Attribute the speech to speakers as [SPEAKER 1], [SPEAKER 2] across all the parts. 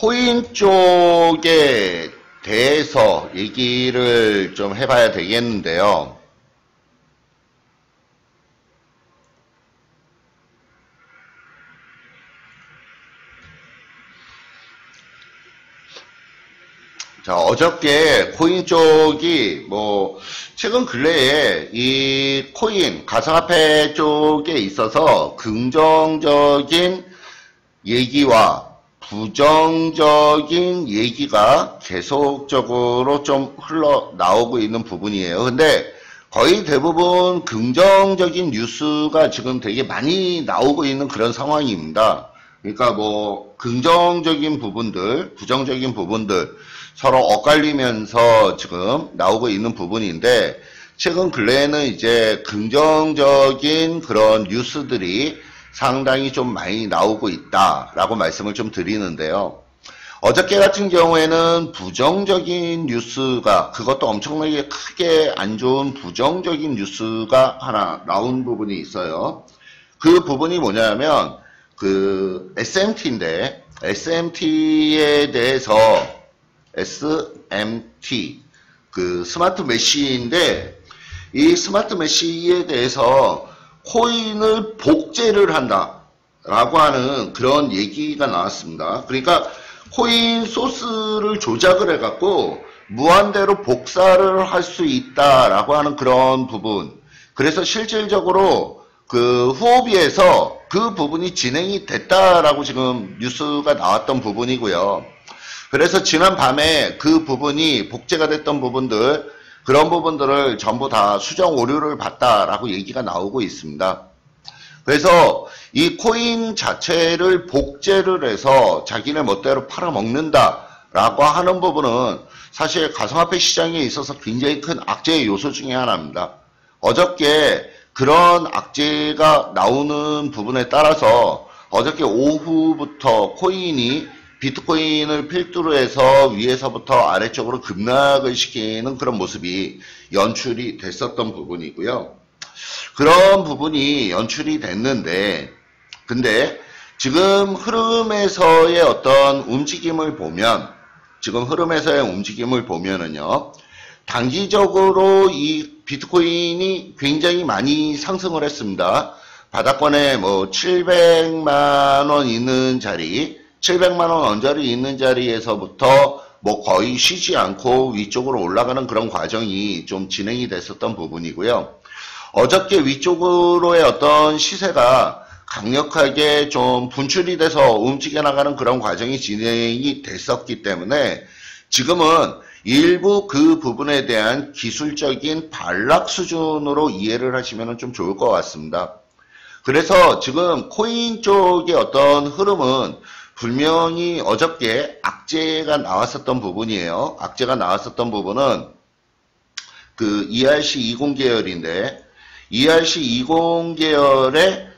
[SPEAKER 1] 코인 쪽에 대해서 얘기를 좀 해봐야 되겠는데요. 자, 어저께 코인 쪽이 최근 근래에 이 코인 가상화폐 쪽에 있어서 긍정적인 얘기와 부정적인 얘기가 계속적으로 좀 흘러나오고 있는 부분이에요. 근데 거의 대부분 긍정적인 뉴스가 지금 되게 많이 나오고 있는 그런 상황입니다. 그러니까 긍정적인 부분들, 부정적인 부분들 서로 엇갈리면서 지금 나오고 있는 부분인데, 최근 근래에는 이제 긍정적인 그런 뉴스들이 상당히 좀 많이 나오고 있다라고 말씀을 좀 드리는데요. 어저께 같은 경우에는 부정적인 뉴스가, 그것도 엄청나게 크게 안 좋은 부정적인 뉴스가 하나 나온 부분이 있어요. 그 부분이 뭐냐면 SMT인데, SMT에 대해서 SMT 스마트 메시인데, 이 스마트 메시에 대해서 코인을 복제를 한다 라고 하는 그런 얘기가 나왔습니다. 그러니까 코인 소스를 조작을 해갖고 무한대로 복사를 할 수 있다라고 하는 그런 부분. 그래서 실질적으로 후오비에서 그 부분이 진행이 됐다라고 지금 뉴스가 나왔던 부분이고요. 그래서 지난 밤에 그 부분이 복제가 됐던 부분들, 그런 부분들을 전부 다 수정 오류를 봤다라고 얘기가 나오고 있습니다. 그래서 이 코인 자체를 복제를 해서 자기네 멋대로 팔아먹는다라고 하는 부분은 사실 가상화폐 시장에 있어서 굉장히 큰 악재의 요소 중에 하나입니다. 어저께 그런 악재가 나오는 부분에 따라서 어저께 오후부터 비트코인을 필두로 해서 위에서부터 아래쪽으로 급락을 시키는 그런 모습이 연출이 됐었던 부분이고요. 그런 부분이 연출이 됐는데, 근데 지금 흐름에서의 어떤 움직임을 보면은요, 단기적으로 이 비트코인이 굉장히 많이 상승을 했습니다. 바닥권에 700만원 있는 자리, 700만원 언저리 있는 자리에서부터 거의 쉬지 않고 위쪽으로 올라가는 그런 과정이 좀 진행이 됐었던 부분이고요. 어저께 위쪽으로의 어떤 시세가 강력하게 좀 분출이 돼서 움직여 나가는 그런 과정이 진행이 됐었기 때문에 지금은 일부 그 부분에 대한 기술적인 반락 수준으로 이해를 하시면 좀 좋을 것 같습니다. 그래서 지금 코인 쪽의 어떤 흐름은 분명히 어저께 악재가 나왔었던 부분이에요. 악재가 나왔었던 부분은 ERC20 계열인데, ERC20 계열의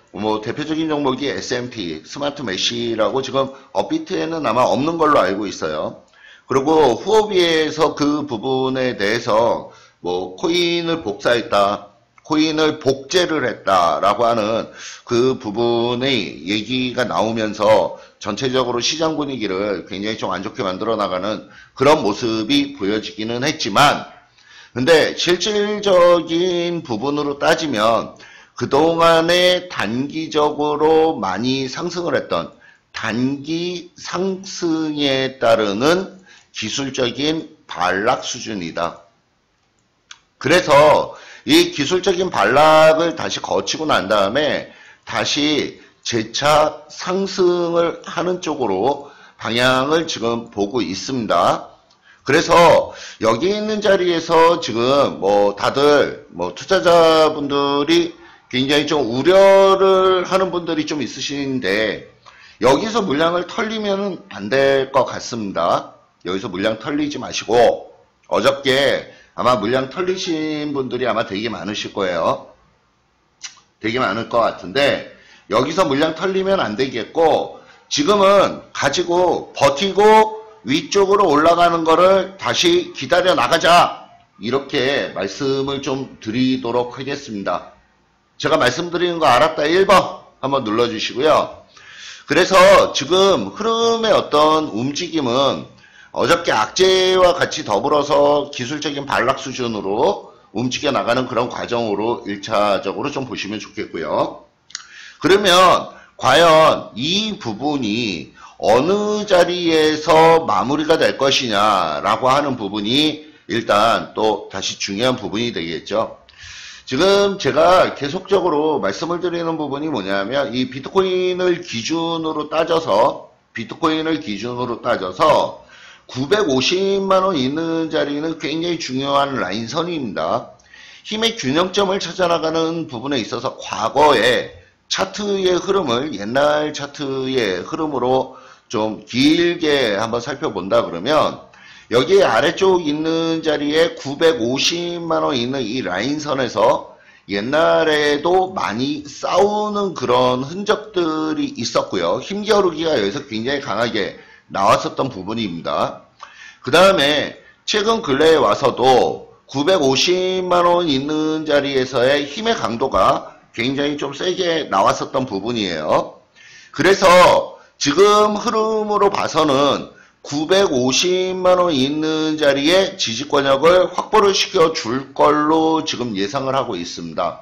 [SPEAKER 1] 대표적인 종목이 SMT, 스마트 메시라고 지금 업비트에는 아마 없는 걸로 알고 있어요. 그리고 후오비에서 그 부분에 대해서 코인을 복사했다, 코인을 복제를 했다라고 하는 그 부분의 얘기가 나오면서 전체적으로 시장 분위기를 굉장히 좀 안 좋게 만들어 나가는 그런 모습이 보여지기는 했지만, 근데 실질적인 부분으로 따지면 그동안에 단기적으로 많이 상승을 했던 단기 상승에 따르는 기술적인 반락 수준이다. 그래서 이 기술적인 반락을 다시 거치고 난 다음에 다시 재차 상승을 하는 쪽으로 방향을 지금 보고 있습니다. 그래서 여기 있는 자리에서 지금 다들 투자자분들이 굉장히 좀 우려를 하는 분들이 좀 있으신데, 여기서 물량을 털리면 안 될 것 같습니다. 여기서 물량 털리지 마시고, 어저께 아마 물량 털리신 분들이 아마 되게 많으실 거예요. 되게 많을 것 같은데, 여기서 물량 털리면 안 되겠고, 지금은 가지고 버티고 위쪽으로 올라가는 거를 다시 기다려 나가자, 이렇게 말씀을 좀 드리도록 하겠습니다. 제가 말씀드리는 거 알았다 1번 한번 눌러주시고요. 그래서 지금 흐름의 어떤 움직임은 어저께 악재와 같이 더불어서 기술적인 반락 수준으로 움직여 나가는 그런 과정으로 1차적으로 좀 보시면 좋겠고요. 그러면 과연 이 부분이 어느 자리에서 마무리가 될 것이냐라고 하는 부분이 일단 또 다시 중요한 부분이 되겠죠. 지금 제가 계속적으로 말씀을 드리는 부분이 뭐냐면 이 비트코인을 기준으로 따져서 950만원 있는 자리는 굉장히 중요한 라인선입니다. 힘의 균형점을 찾아나가는 부분에 있어서 과거의 차트의 흐름을 옛날 차트의 흐름으로 좀 길게 한번 살펴본다 그러면 여기 아래쪽 있는 자리에 950만원 있는 이 라인선에서 옛날에도 많이 싸우는 그런 흔적들이 있었고요. 힘겨루기가 여기서 굉장히 강하게 나왔었던 부분입니다. 그 다음에 최근 근래에 와서도 950만원 있는 자리에서의 힘의 강도가 굉장히 좀 세게 나왔었던 부분이에요. 그래서 지금 흐름으로 봐서는 950만원 있는 자리에 지지권역을 확보를 시켜줄 걸로 지금 예상을 하고 있습니다.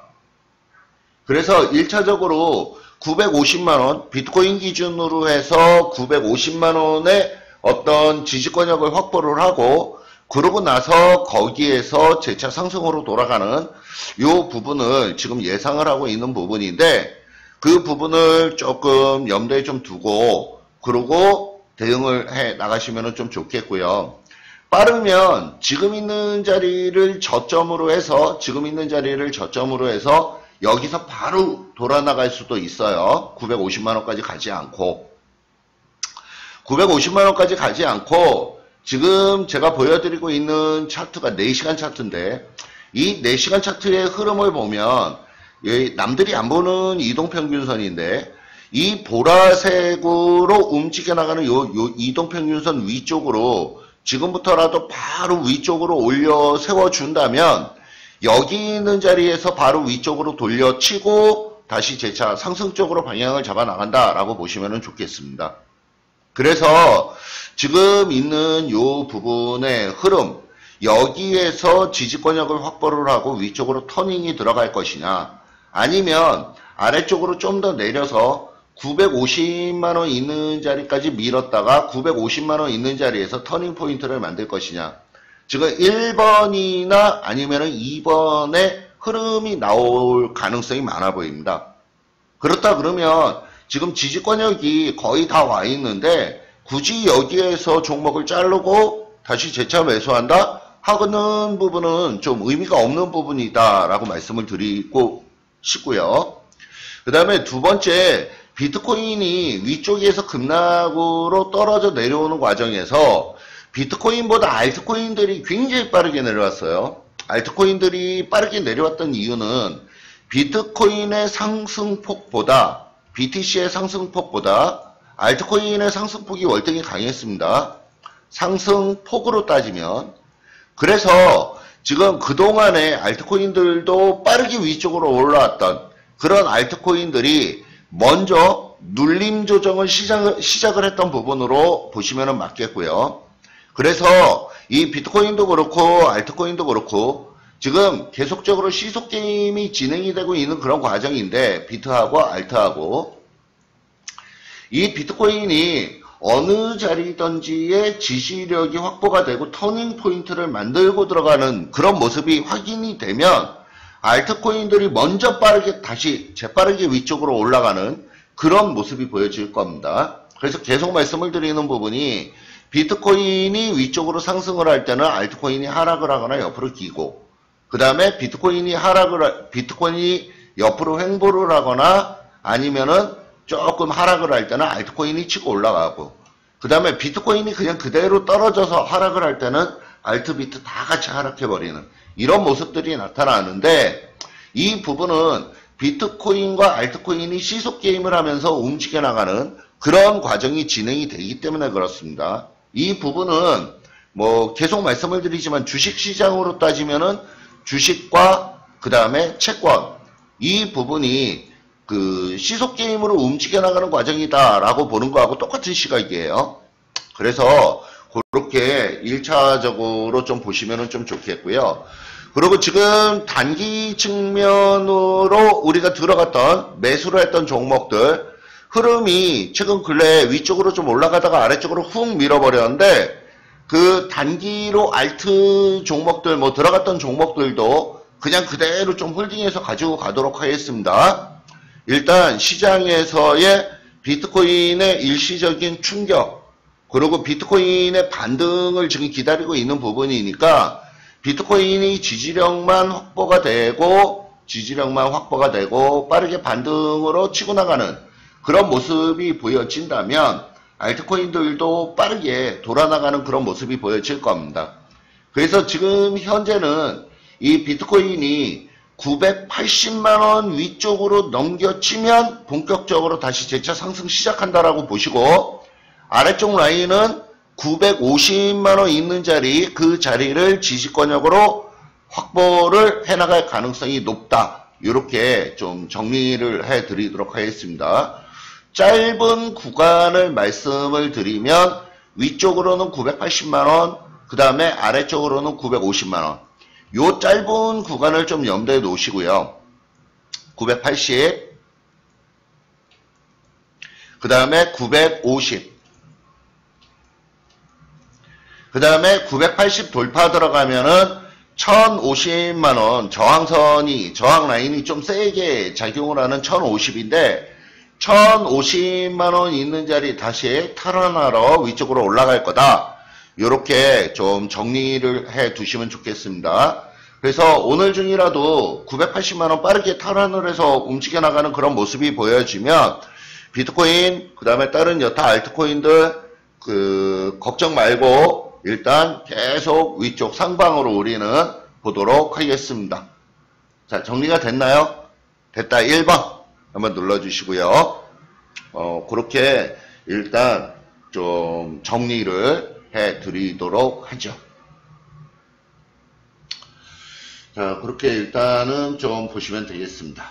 [SPEAKER 1] 그래서 1차적으로 950만원, 비트코인 기준으로 해서 950만원의 어떤 지지권역을 확보를 하고 그러고 나서 거기에서 재차 상승으로 돌아가는 이 부분을 지금 예상을 하고 있는 부분인데 그 부분을 조금 염두에 좀 두고 그러고 대응을 해 나가시면 좀 좋겠고요. 빠르면 지금 있는 자리를 저점으로 해서 여기서 바로 돌아 나갈 수도 있어요. 950만원까지 가지 않고 950만원까지 가지 않고 지금 제가 보여드리고 있는 차트가 4시간 차트인데 이 4시간 차트의 흐름을 보면 남들이 안 보는 이동평균선인데 이 보라색으로 움직여 나가는 요 이동평균선 위쪽으로 지금부터라도 바로 위쪽으로 올려 세워준다면 여기 있는 자리에서 바로 위쪽으로 돌려치고 다시 재차 상승 쪽으로 방향을 잡아 나간다라고 보시면 좋겠습니다. 그래서 지금 있는 요 부분의 흐름 여기에서 지지권역을 확보를 하고 위쪽으로 터닝이 들어갈 것이냐 아니면 아래쪽으로 좀 더 내려서 950만원 있는 자리까지 밀었다가 950만원 있는 자리에서 터닝 포인트를 만들 것이냐 지금 1번이나 아니면 2번의 흐름이 나올 가능성이 많아 보입니다. 그렇다 그러면 지금 지지권역이 거의 다 와 있는데 굳이 여기에서 종목을 자르고 다시 재차 매수한다 하는 부분은 좀 의미가 없는 부분이다 라고 말씀을 드리고 싶고요. 그 다음에 두 번째 비트코인이 위쪽에서 급락으로 떨어져 내려오는 과정에서 비트코인보다 알트코인들이 굉장히 빠르게 내려왔어요. 알트코인들이 빠르게 내려왔던 이유는 비트코인의 상승폭보다 BTC의 상승폭보다 알트코인의 상승폭이 월등히 강했습니다. 상승폭으로 따지면 그래서 지금 그동안에 알트코인들도 빠르게 위쪽으로 올라왔던 그런 알트코인들이 먼저 눌림 조정을 시작을 했던 부분으로 보시면 맞겠고요. 그래서 이 비트코인도 그렇고 알트코인도 그렇고 지금 계속적으로 시속 게임이 진행이 되고 있는 그런 과정인데 비트하고 알트하고 이 비트코인이 어느 자리든지의 지지력이 확보가 되고 터닝 포인트를 만들고 들어가는 그런 모습이 확인이 되면 알트코인들이 먼저 빠르게 다시 재빠르게 위쪽으로 올라가는 그런 모습이 보여질 겁니다. 그래서 계속 말씀을 드리는 부분이 비트코인이 위쪽으로 상승을 할 때는 알트코인이 하락을 하거나 옆으로 기고 그 다음에 비트코인이 옆으로 횡보를 하거나 아니면은 조금 하락을 할 때는 알트코인이 치고 올라가고 그 다음에 비트코인이 그냥 그대로 떨어져서 하락을 할 때는 알트 비트 다 같이 하락해버리는 이런 모습들이 나타나는데 이 부분은 비트코인과 알트코인이 시속게임을 하면서 움직여 나가는 그런 과정이 진행이 되기 때문에 그렇습니다. 이 부분은 뭐 계속 말씀을 드리지만 주식시장으로 따지면은 주식과 그 다음에 채권 이 부분이 그 시속 게임으로 움직여 나가는 과정이다라고 보는 거하고 똑같은 시각이에요. 그래서 그렇게 1차적으로 좀 보시면 좀 좋겠고요. 그리고 지금 단기 측면으로 우리가 들어갔던 매수를 했던 종목들 흐름이 최근 근래 위쪽으로 좀 올라가다가 아래쪽으로 훅 밀어버렸는데 그 단기로 알트 종목들 뭐 들어갔던 종목들도 그냥 그대로 좀 홀딩해서 가지고 가도록 하겠습니다. 일단 시장에서의 비트코인의 일시적인 충격 그리고 비트코인의 반등을 지금 기다리고 있는 부분이니까 비트코인이 지지력만 확보가 되고 빠르게 반등으로 치고 나가는 그런 모습이 보여진다면 알트코인들도 빠르게 돌아나가는 그런 모습이 보여질 겁니다. 그래서 지금 현재는 이 비트코인이 980만원 위쪽으로 넘겨치면 본격적으로 다시 재차 상승 시작한다라고 보시고 아래쪽 라인은 950만원 있는 자리 그 자리를 지지권역으로 확보를 해나갈 가능성이 높다. 이렇게 좀 정리를 해드리도록 하겠습니다. 짧은 구간을 말씀을 드리면 위쪽으로는 980만원 그 다음에 아래쪽으로는 950만원 요 짧은 구간을 좀 염두에 놓으시고요. 980 그 다음에 950 그 다음에 980 돌파 들어가면은 1050만원 저항 라인이 좀 세게 작용을 하는 1050인데 1050만원 있는 자리 다시 탈환하러 위쪽으로 올라갈 거다. 요렇게 좀 정리를 해 두시면 좋겠습니다. 그래서 오늘 중이라도 980만원 빠르게 탈환을 해서 움직여 나가는 그런 모습이 보여지면 비트코인 그 다음에 다른 여타 알트코인들 걱정 말고 일단 계속 위쪽 상방으로 우리는 보도록 하겠습니다. 자, 정리가 됐나요? 됐다 1번 한번 눌러주시고요. 그렇게 일단 좀 정리를 해드리도록 하죠. 자, 그렇게 일단은 좀 보시면 되겠습니다.